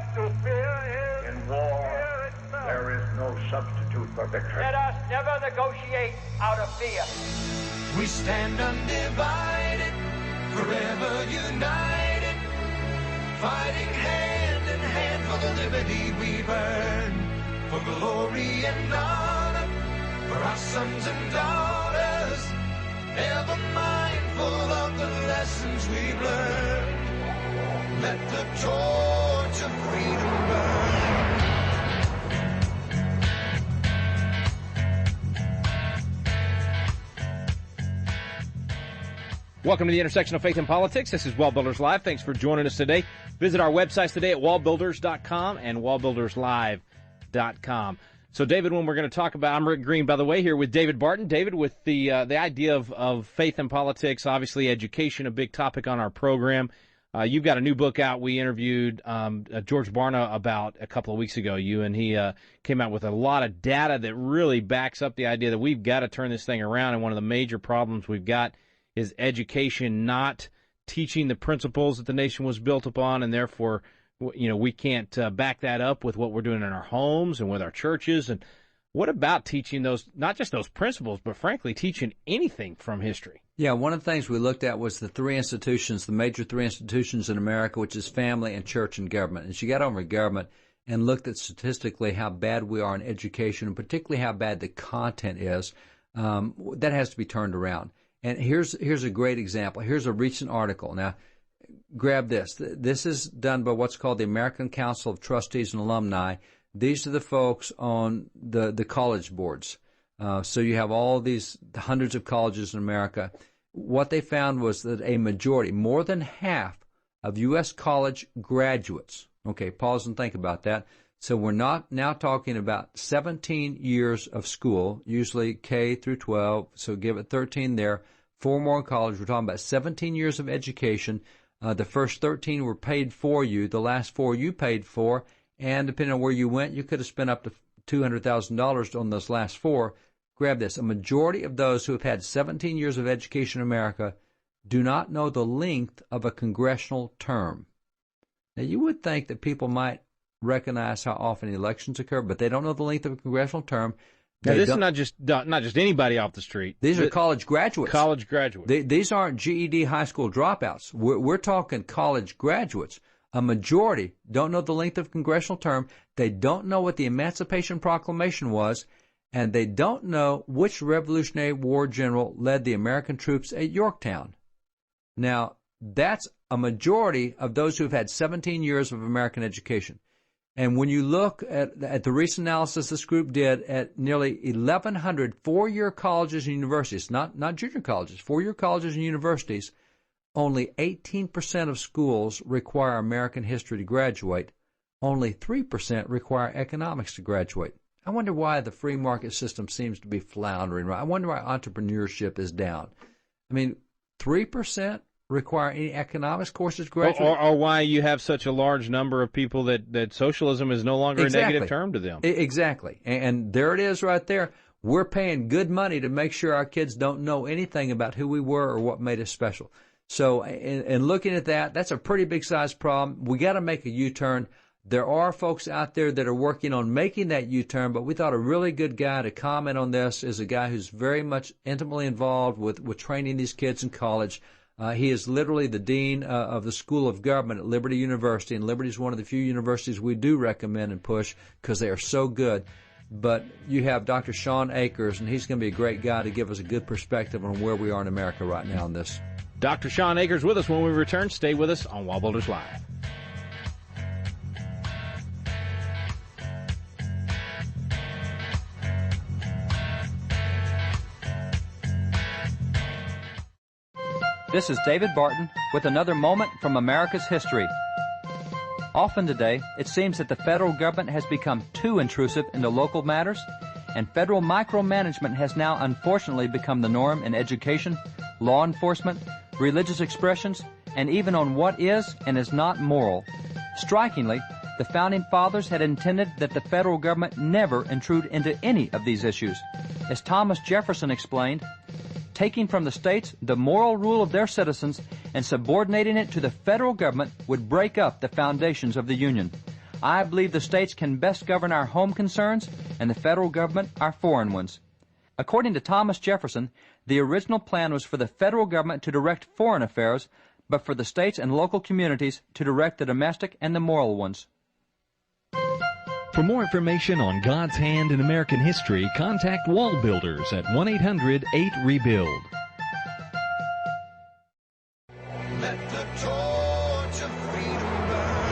have to fear Him. In war, there is no substitute for victory. Let us never negotiate out of fear. We stand undivided, forever united, fighting hand in hand for the liberty we've earned, for glory and honor, for our sons and daughters, ever mindful of the lessons we've learned. Let the torch of freedom burn. Welcome to the intersection of faith and politics. This is WallBuilders Live. Thanks for joining us today. Visit our websites today at wallbuilders.com and wallbuilderslive.com. So, David, when we're going to talk about, I'm Rick Green, by the way, here with David Barton. David, with the idea of faith and politics, obviously education, a big topic on our program. You've got a new book out. We interviewed George Barna about a couple of weeks ago, and he came out with a lot of data that really backs up the idea that we've got to turn this thing around. And one of the major problems we've got is education not teaching the principles that the nation was built upon, and therefore, we can't back that up with what we're doing in our homes and with our churches. And what about teaching those, not just those principles, but frankly, teaching anything from history? Yeah, one of the things we looked at was the major three institutions in America, which is family and church and government. And she got over government and looked at statistically how bad we are in education, and particularly how bad the content is. That has to be turned around. And here's a great example. Here's a recent article. Now, grab this. This is done by what's called the American Council of Trustees and Alumni. These are the folks on the college boards. So you have all these hundreds of colleges in America. What they found was that a majority, more than half of U.S. college graduates, okay, pause and think about that. So we're not now talking about 17 years of school, usually K through 12, so give it 13 there, 4 more in college. We're talking about 17 years of education. The first 13 were paid for you. The last 4 you paid for, and depending on where you went, you could have spent up to $200,000 on those last 4. Grab this. A majority of those who have had 17 years of education in America do not know the length of a congressional term. Now, you would think that people might recognize how often elections occur, but they don't know the length of a congressional term. Now, this is not just anybody off the street. These are college graduates. College graduates. These aren't GED high school dropouts. We're talking college graduates. A majority don't know the length of a congressional term. They don't know what the Emancipation Proclamation was, and they don't know which Revolutionary War general led the American troops at Yorktown. Now, that's a majority of those who have had 17 years of American education. And when you look at the recent analysis this group did at nearly 1,100 four-year colleges and universities, not junior colleges, four-year colleges and universities, only 18% of schools require American history to graduate. Only 3% require economics to graduate. I wonder why the free market system seems to be floundering. I wonder why entrepreneurship is down. I mean, 3% require any economics courses graduate. Or why you have such a large number of people that socialism is no longer a negative term to them. Exactly. And there it is right there. We're paying good money to make sure our kids don't know anything about who we were or what made us special. So in looking at that, that's a pretty big-sized problem. We got to make a U-turn. There are folks out there that are working on making that U-turn, but we thought a really good guy to comment on this is a guy who's very much intimately involved with training these kids in college. He is literally the dean of the School of Government at Liberty University, and Liberty is one of the few universities we do recommend and push because they are so good. But you have Dr. Shawn Akers, and he's going to be a great guy to give us a good perspective on where we are in America right now on this. Dr. Shawn Akers with us when we return. Stay with us on WallBuilders Live. This is David Barton with another moment from America's history. Often today, it seems that the federal government has become too intrusive into local matters, and federal micromanagement has now unfortunately become the norm in education, law enforcement, religious expressions, and even on what is and is not moral. Strikingly, the Founding Fathers had intended that the federal government never intrude into any of these issues. As Thomas Jefferson explained, taking from the states the moral rule of their citizens and subordinating it to the federal government would break up the foundations of the Union. I believe the states can best govern our home concerns and the federal government our foreign ones. According to Thomas Jefferson, the original plan was for the federal government to direct foreign affairs, but for the states and local communities to direct the domestic and the moral ones. For more information on God's hand in American history, contact WallBuilders at 1-800-8REBUILD. Let the torch of freedom burn.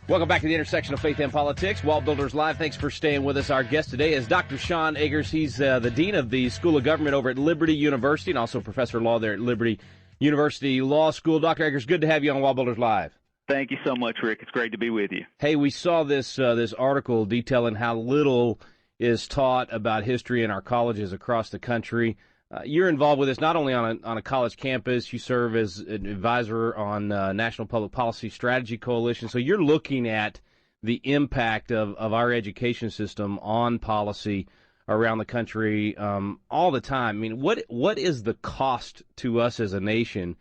Welcome back to the intersection of faith and politics. WallBuilders Live. Thanks for staying with us. Our guest today is Dr. Shawn Akers. He's the dean of the School of Government over at Liberty University and also professor of law there at Liberty University Law School. Dr. Akers, good to have you on WallBuilders Live. Thank you so much, Rick. It's great to be with you. Hey, we saw this article detailing how little is taught about history in our colleges across the country. You're involved with this not only on a college campus. You serve as an advisor on National Public Policy Strategy Coalition. So you're looking at the impact of our education system on policy around the country all the time. I mean, what is the cost to us as a nation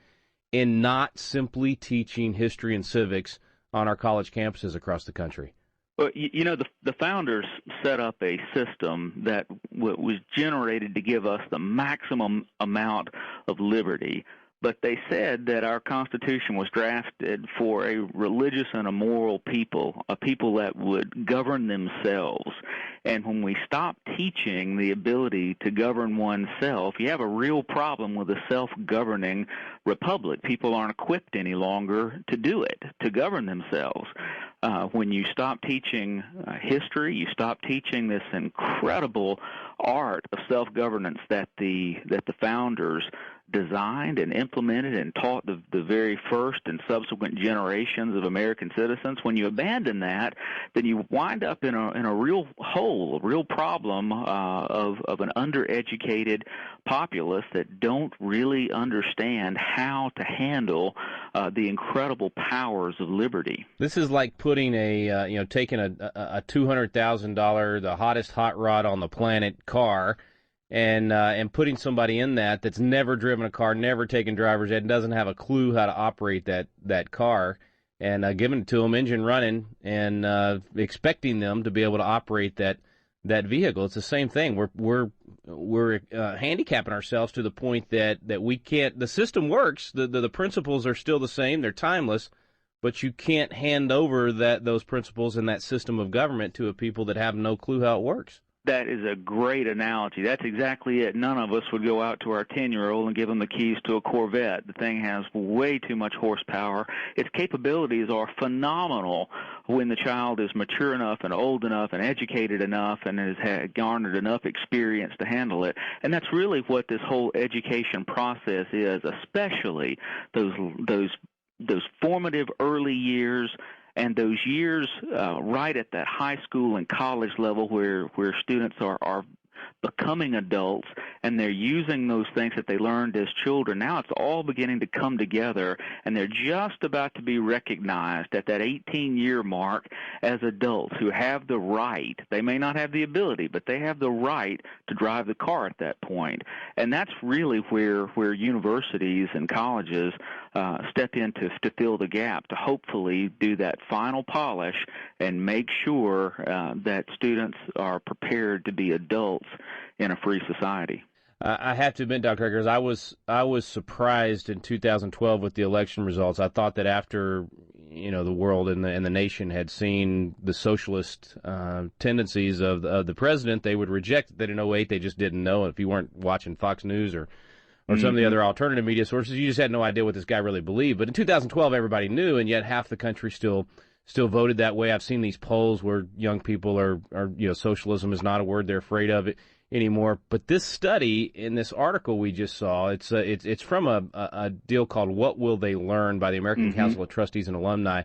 in not simply teaching history and civics on our college campuses across the country? Well, the founders set up a system that was generated to give us the maximum amount of liberty. But they said that our Constitution was drafted for a religious and a moral people, a people that would govern themselves. And when we stop teaching the ability to govern oneself, you have a real problem with a self-governing republic. People aren't equipped any longer to do it, to govern themselves. When you stop teaching history, you stop teaching this incredible art of self-governance that the founders designed and implemented and taught the very first and subsequent generations of American citizens. When you abandon that, then you wind up in a real hole, a real problem of an undereducated populace that don't really understand how to handle the incredible powers of liberty. This is like putting taking a $200,000, the hottest hot rod on the planet car, and putting somebody in that's never driven a car, never taken driver's ed, and doesn't have a clue how to operate that car, and giving it to them, engine running, and expecting them to be able to operate that vehicle. It's the same thing. We're handicapping ourselves to the point that we can't. The system works. The principles are still the same. They're timeless, but you can't hand over those principles and that system of government to a people that have no clue how it works. That is a great analogy. That's exactly it. None of us would go out to our 10-year-old and give him the keys to a Corvette. The thing has way too much horsepower. Its capabilities are phenomenal when the child is mature enough and old enough and educated enough and has garnered enough experience to handle it. And that's really what this whole education process is, especially those formative early years, and those years right at that high school and college level where students are becoming adults and they're using those things that they learned as children. Now it's all beginning to come together, and they're just about to be recognized at that 18-year mark as adults who have the right. They may not have the ability, but they have the right to drive the car at that point. And that's really where universities and colleges step in to fill the gap, to hopefully do that final polish and make sure that students are prepared to be adults in a free society. I have to admit, Dr. Akers, I was surprised in 2012 with the election results. I thought that after the world and the nation had seen the socialist tendencies of the president, they would reject it. That in 2008 they just didn't know. If you weren't watching Fox News or some of the other alternative media sources, you just had no idea what this guy really believed. But in 2012, everybody knew, and yet half the country still voted that way. I've seen these polls where young people are socialism is not a word they're afraid of it anymore. But this study in this article we just saw, it's from a deal called "What Will They Learn" by the American Council of Trustees and Alumni.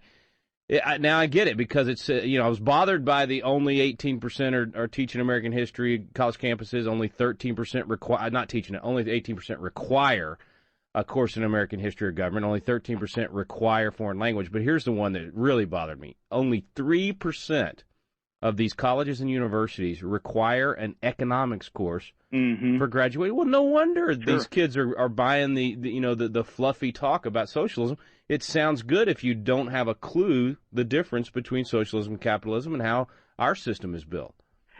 Now I get it, because it's I was bothered by the only 18% are teaching American history, college campuses, only 13% require, not teaching it, only 18% require a course in American history or government, only 13% require foreign language. But here's the one that really bothered me. Only 3% of these colleges and universities require an economics course for graduating. Well, no wonder these kids are buying the fluffy talk about socialism. It sounds good if you don't have a clue the difference between socialism and capitalism and how our system is built.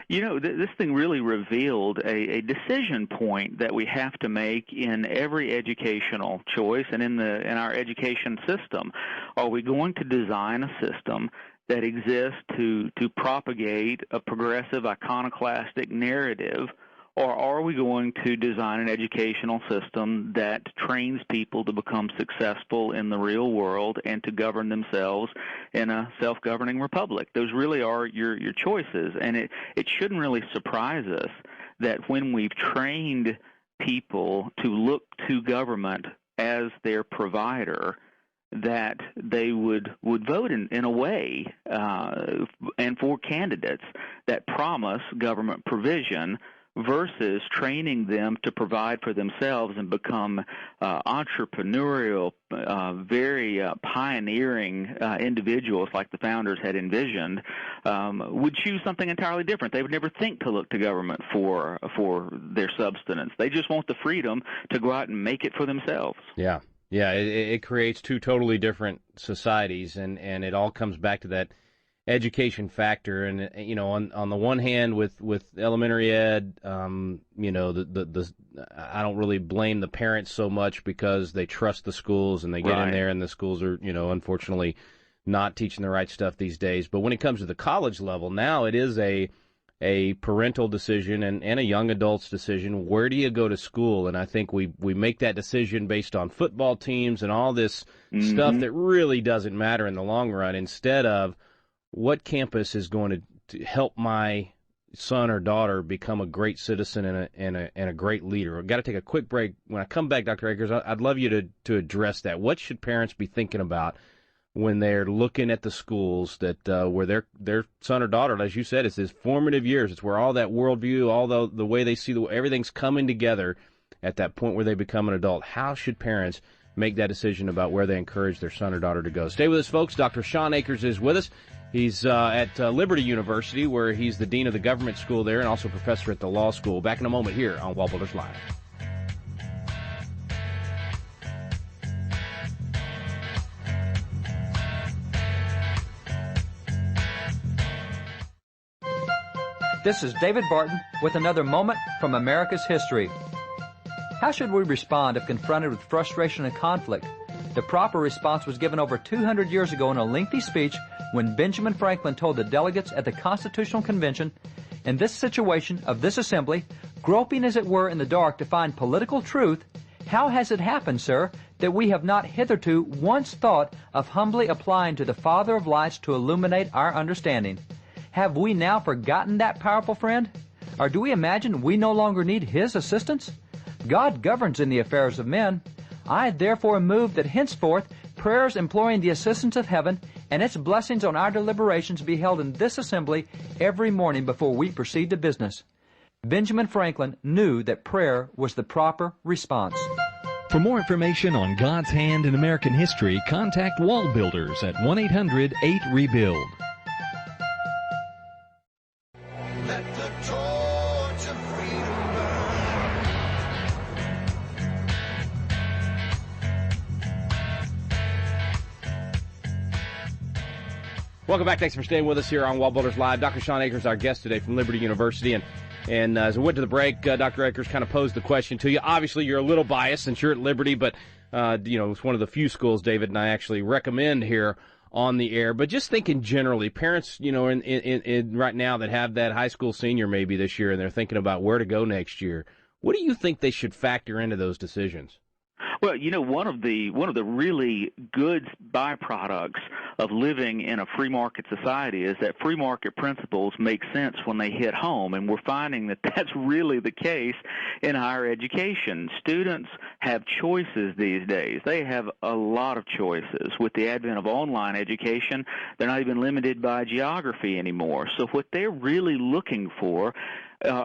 You know, this thing really revealed a decision point that we have to make in every educational choice and in our education system. Are we going to design a system that exists to propagate a progressive iconoclastic narrative, or are we going to design an educational system that trains people to become successful in the real world and to govern themselves in a self-governing republic? Those really are your choices, and it shouldn't really surprise us that when we've trained people to look to government as their provider, that they would vote in a way and for candidates that promise government provision versus training them to provide for themselves and become entrepreneurial, very pioneering individuals like the founders had envisioned, would choose something entirely different. They would never think to look to government for their subsistence. They just want the freedom to go out and make it for themselves. Yeah. Yeah, it creates two totally different societies, and it all comes back to that education factor. And on the one hand, with elementary ed, I don't really blame the parents so much because they trust the schools and they get in there, and the schools are unfortunately not teaching the right stuff these days. But when it comes to the college level, now it is a parental decision and a young adult's decision. Where do you go to school? And I think we make that decision based on football teams and all this stuff that really doesn't matter in the long run, instead of what campus is going to help my son or daughter become a great citizen and a great leader. I've got to take a quick break. When I come back, Dr. Akers, I'd love you to address that. What should parents be thinking about when they're looking at the schools that where their son or daughter, as you said, it's his formative years. It's where all that worldview, all the way they see everything's coming together at that point where they become an adult. How should parents make that decision about where they encourage their son or daughter to go? Stay with us, folks. Dr. Shawn Akers is with us. He's at Liberty University, where he's the dean of the government school there and also professor at the law school. Back in a moment here on WallBuilders Live. This is David Barton with another moment from America's history. How should we respond if confronted with frustration and conflict? The proper response was given over 200 years ago in a lengthy speech when Benjamin Franklin told the delegates at the Constitutional Convention, "In this situation of this assembly, groping as it were in the dark to find political truth, how has it happened, sir, that we have not hitherto once thought of humbly applying to the Father of lights to illuminate our understanding? Have we now forgotten that powerful friend? Or do we imagine we no longer need His assistance? God governs in the affairs of men. I therefore move that henceforth prayers imploring the assistance of heaven and its blessings on our deliberations be held in this assembly every morning before we proceed to business." Benjamin Franklin knew that prayer was the proper response. For more information on God's hand in American history, contact WallBuilders at 1-800-8-REBUILD. Let the torch of freedom burn. Welcome back. Thanks for staying with us here on WallBuilders Live. Dr. Shawn Akers, our guest today from Liberty University. And as we went to the break, Dr. Akers kind of posed the question to you. Obviously, you're a little biased since you're at Liberty, but, it's one of the few schools David and I actually recommend here on the air. But just thinking generally, parents, in right now that have that high school senior maybe this year and they're thinking about where to go next year, what do you think they should factor into those decisions? Well, one of the really good byproducts of living in a free market society is that free market principles make sense when they hit home, and we're finding that that's really the case in higher education. Students have choices these days. They have a lot of choices. With the advent of online education, they're not even limited by geography anymore. So what they're really looking for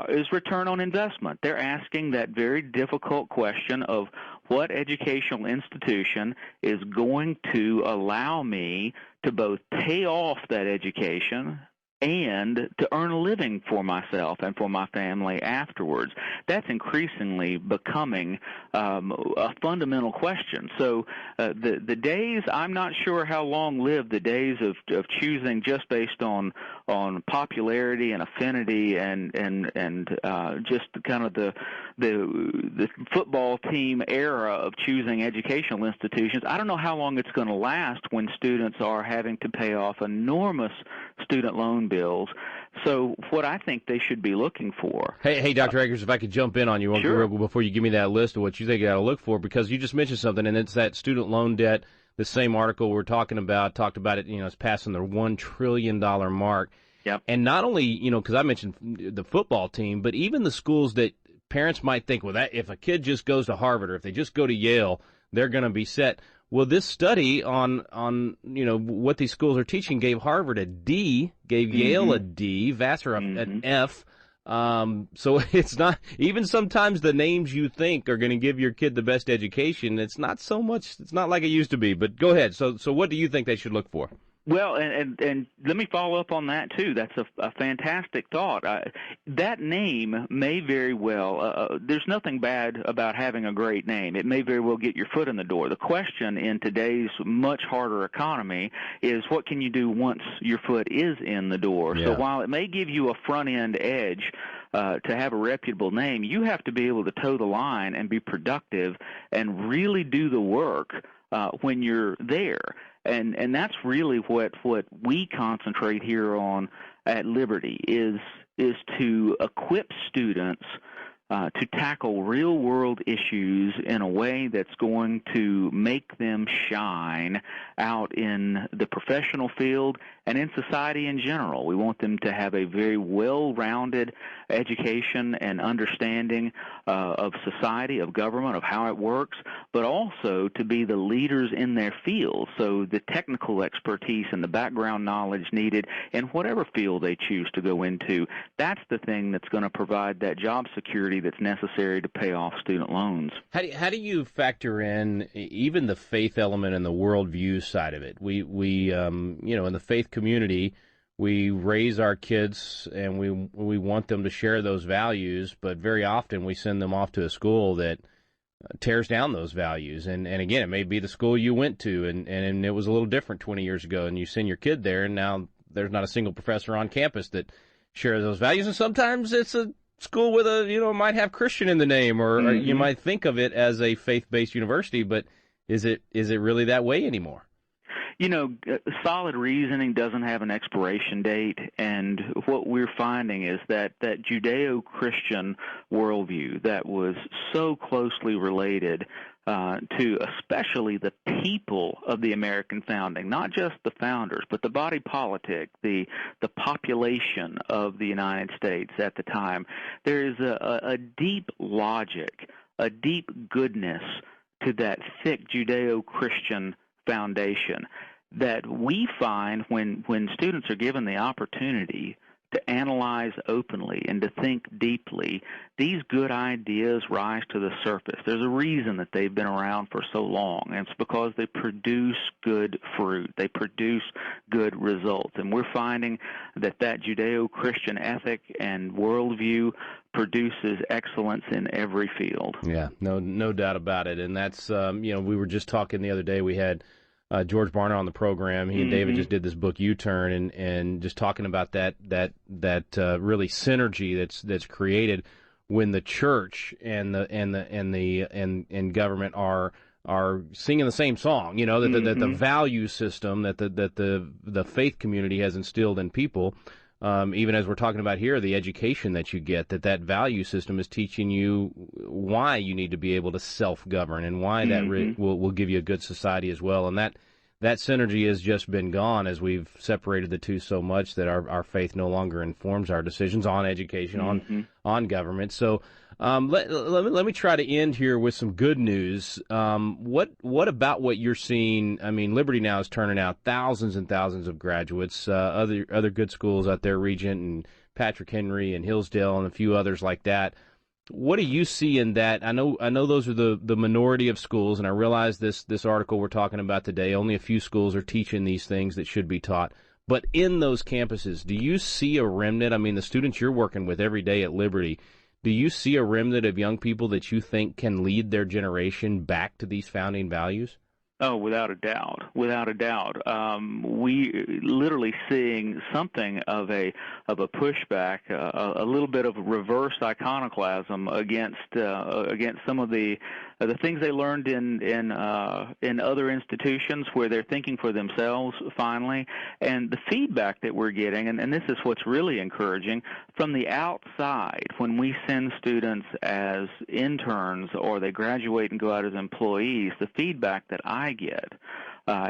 is return on investment. They're asking that very difficult question of what educational institution is going to allow me to both pay off that education and to earn a living for myself and for my family afterwards. That's increasingly becoming a fundamental question. So the days, I'm not sure how long-lived the days of choosing just based on popularity and affinity and just kind of the football team era of choosing educational institutions. I don't know how long it's going to last when students are having to pay off enormous student loan bills. So what I think they should be looking for. Hey, Dr. Akers, if I could jump in on you Sure. before you give me that list of what you think you got to look for, because you just mentioned something, and it's that student loan debt. The same article we're talking about talked about it. It's passing the $1 trillion mark. Yep. And not only, because I mentioned the football team, but even the schools that parents might think, well, that if a kid just goes to Harvard or if they just go to Yale, they're going to be set. Well, this study on what these schools are teaching gave Harvard a D, gave Yale a D, Vassar an F. So it's not, even sometimes the names you think are going to give your kid the best education, it's not like it used to be. But go ahead. So what do you think they should look for? Well, and let me follow up on that, too. That's a fantastic thought. That name may very well, there's nothing bad about having a great name. It may very well get your foot in the door. The question in today's much harder economy is what can you do once your foot is in the door? Yeah. So while it may give you a front-end edge to have a reputable name, you have to be able to toe the line and be productive and really do the work when you're there. And that's really what we concentrate here on at Liberty is to equip students to tackle real-world issues in a way that's going to make them shine out in the professional field and in society in general. We want them to have a very well-rounded education and understanding of society, of government, of how it works, but also to be the leaders in their field. So the technical expertise and the background knowledge needed in whatever field they choose to go into, that's the thing that's going to provide that job security that's necessary to pay off student loans. How do you factor in even the faith element and the worldview side of it? We in the faith community, we raise our kids and we want them to share those values, but very often we send them off to a school that tears down those values. And again, it may be the school you went to, and it was a little different 20 years ago, and you send your kid there, and now there's not a single professor on campus that shares those values. And sometimes it's a school with might have Christian in the name, or you might think of it as a faith-based university, but is it really that way anymore? Solid reasoning doesn't have an expiration date, and what we're finding is that Judeo-Christian worldview that was so closely related to especially the people of the American founding, not just the founders, but the body politic, the population of the United States at the time. There is a deep logic, a deep goodness to that thick Judeo-Christian foundation that we find when students are given the opportunity to analyze openly and to think deeply, these good ideas rise to the surface. There's a reason that they've been around for so long, and it's because they produce good fruit. They produce good results. And we're finding that Judeo-Christian ethic and worldview produces excellence in every field. Yeah, no doubt about it. And that's, we were just talking the other day, we had George Barna on the program. He and David just did this book U-Turn, and just talking about that really synergy that's created when the church and government are singing the same song. That the value system that the faith community has instilled in people. Even as we're talking about here, the education that you get, that value system is teaching you why you need to be able to self-govern, and why that will give you a good society as well. And that synergy has just been gone as we've separated the two so much that our faith no longer informs our decisions on education, on government. So let me try to end here with some good news. What about what you're seeing? I mean, Liberty now is turning out thousands and thousands of graduates. Other good schools out there, Regent and Patrick Henry and Hillsdale and a few others like that. What do you see in that? I know those are the minority of schools, and I realize this article we're talking about today, only a few schools are teaching these things that should be taught. But in those campuses, do you see a remnant? I mean, the students you're working with every day at Liberty, do you see a remnant of young people that you think can lead their generation back to these founding values? Oh, without a doubt, without a doubt. We literally seeing something of a pushback, a little bit of reverse iconoclasm against some of the things they learned in other institutions where they're thinking for themselves finally, and the feedback that we're getting, and this is what's really encouraging from the outside when we send students as interns or they graduate and go out as employees. The feedback that I get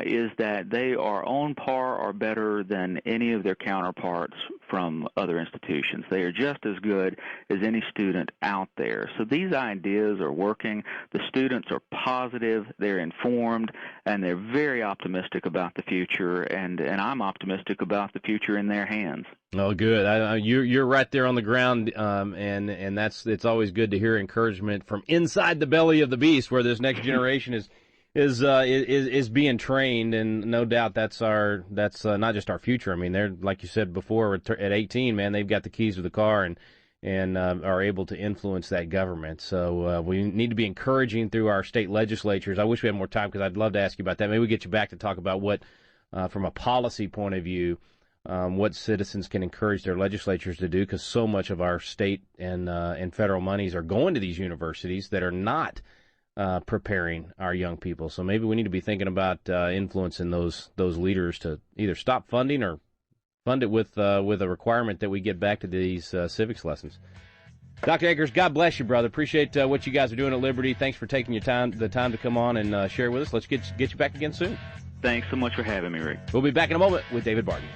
is that they are on par or better than any of their counterparts from other institutions. They are just as good as any student out there. So these ideas are working. The students are positive, they're informed, and they're very optimistic about the future, and I'm optimistic about the future in their hands. Oh, good. You're right there on the ground, and it's always good to hear encouragement from inside the belly of the beast, where this next generation is being trained, and no doubt that's not just our future. I mean, they're, like you said before, at 18, man, they've got the keys to the car and are able to influence that government. So we need to be encouraging through our state legislatures. I wish we had more time because I'd love to ask you about that. Maybe we get you back to talk about what, from a policy point of view, what citizens can encourage their legislatures to do, because so much of our state and federal monies are going to these universities that are not preparing our young people. So maybe we need to be thinking about influencing those leaders to either stop funding or fund it with a requirement that we get back to these civics lessons. Dr. Akers, God bless you, brother. Appreciate what you guys are doing at Liberty. Thanks for taking the time to come on and share with us. Let's get you back again soon. Thanks so much for having me, Rick. We'll be back in a moment with David Barton.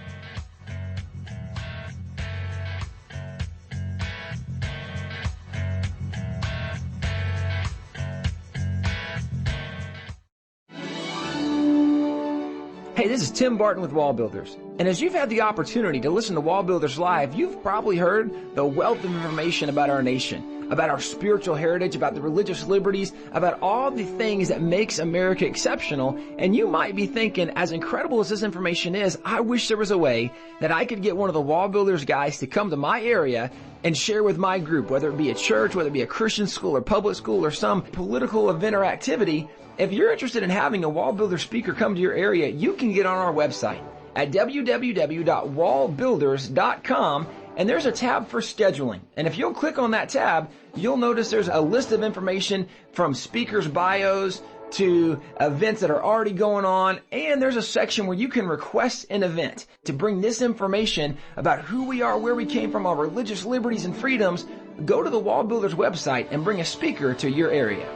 Hey, this is Tim Barton with WallBuilders. And as you've had the opportunity to listen to WallBuilders Live, you've probably heard the wealth of information about our nation, about our spiritual heritage, about the religious liberties, about all the things that makes America exceptional. And you might be thinking, as incredible as this information is, I wish there was a way that I could get one of the WallBuilders guys to come to my area and share with my group, whether it be a church, whether it be a Christian school or public school or some political event or activity. If you're interested in having a WallBuilder speaker come to your area, you can get on our website at www.wallbuilders.com, and there's a tab for scheduling. And if you'll click on that tab, you'll notice there's a list of information from speakers' bios to events that are already going on, and there's a section where you can request an event to bring this information about who we are, where we came from, our religious liberties and freedoms. Go to the WallBuilders website and bring a speaker to your area.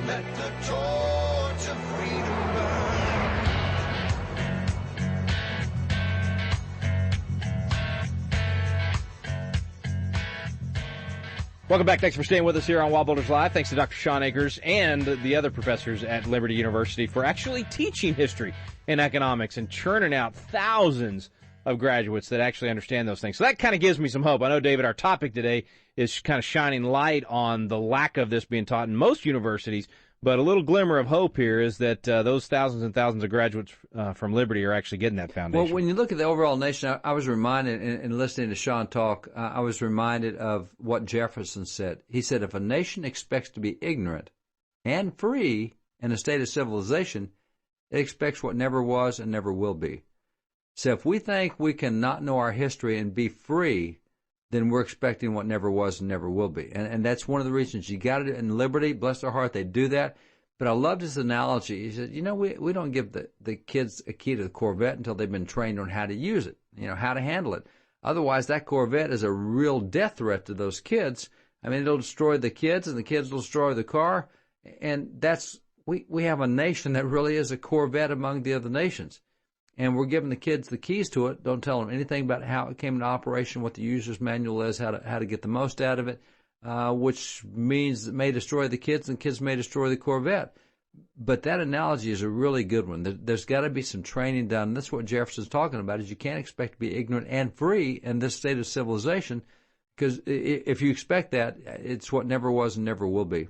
Let the torch of freedom burn. Welcome back. Thanks for staying with us here on WallBuilders Live. Thanks to Dr. Shawn Akers and the other professors at Liberty University for actually teaching history and economics and churning out thousands of graduates that actually understand those things. So that kind of gives me some hope. I know, David, our topic today is kind of shining light on the lack of this being taught in most universities, but a little glimmer of hope here is that those thousands and thousands of graduates from Liberty are actually getting that foundation. Well, when you look at the overall nation, I was reminded, in listening to Shawn talk, I was reminded of what Jefferson said. He said, if a nation expects to be ignorant and free in a state of civilization, it expects what never was and never will be. So if we think we can not know our history and be free, then we're expecting what never was and never will be. And that's one of the reasons you got it in Liberty. Bless their heart, they do that. But I loved his analogy. He said, we don't give the kids a key to the Corvette until they've been trained on how to use it, how to handle it. Otherwise, that Corvette is a real death threat to those kids. I mean, it'll destroy the kids, and the kids will destroy the car. And we have a nation that really is a Corvette among the other nations. And we're giving the kids the keys to it. Don't tell them anything about how it came into operation, what the user's manual is, how to get the most out of it, which means it may destroy the kids, and kids may destroy the Corvette. But that analogy is a really good one. There's got to be some training done. And that's what Jefferson's talking about, is you can't expect to be ignorant and free in this state of civilization, because if you expect that, it's what never was and never will be.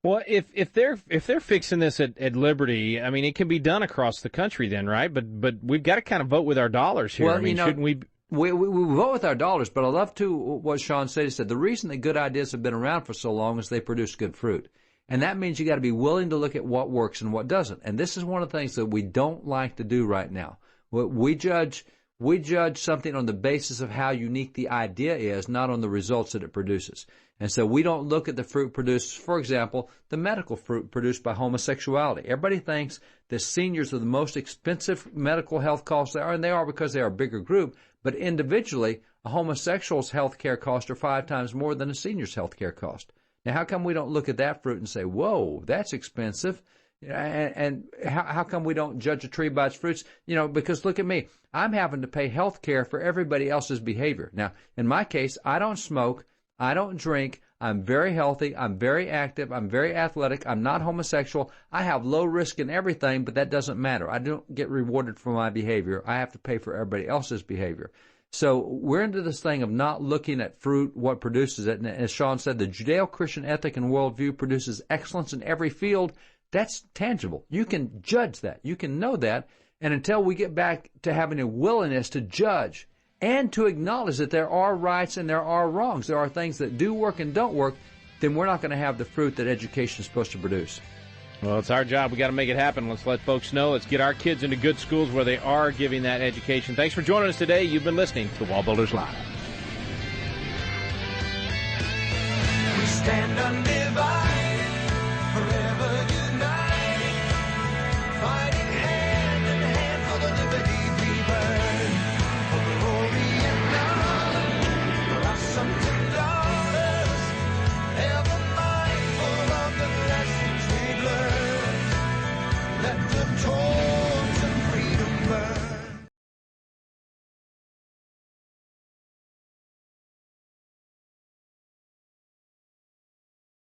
Well, if they're fixing this at Liberty, I mean, it can be done across the country then, right? But we've got to kind of vote with our dollars here. Well, I mean, shouldn't we? We vote with our dollars, but I love to what Shawn said. He said the reason that good ideas have been around for so long is they produce good fruit. And that means you got to be willing to look at what works and what doesn't. And this is one of the things that we don't like to do right now. We judge something on the basis of how unique the idea is, not on the results that it produces. And so we don't look at the fruit produced, for example, the medical fruit produced by homosexuality. Everybody thinks that seniors are the most expensive medical health costs there are, and they are because they are a bigger group. But individually, a homosexual's health care costs are 5 times more than a senior's health care cost. Now, how come we don't look at that fruit and say, whoa, that's expensive? And how come we don't judge a tree by its fruits? Because look at me. I'm having to pay health care for everybody else's behavior. Now, in my case, I don't smoke. I don't drink. I'm very healthy. I'm very active. I'm very athletic. I'm not homosexual. I have low risk in everything, but that doesn't matter. I don't get rewarded for my behavior. I have to pay for everybody else's behavior. So we're into this thing of not looking at fruit, what produces it. And as Shawn said, the Judeo-Christian ethic and worldview produces excellence in every field. That's tangible. You can judge that. You can know that. And until we get back to having a willingness to judge and to acknowledge that there are rights and there are wrongs, there are things that do work and don't work, then we're not going to have the fruit that education is supposed to produce. Well, it's our job. We got to make it happen. Let's let folks know. Let's get our kids into good schools where they are giving that education. Thanks for joining us today. You've been listening to WallBuilders Live. We stand undivided.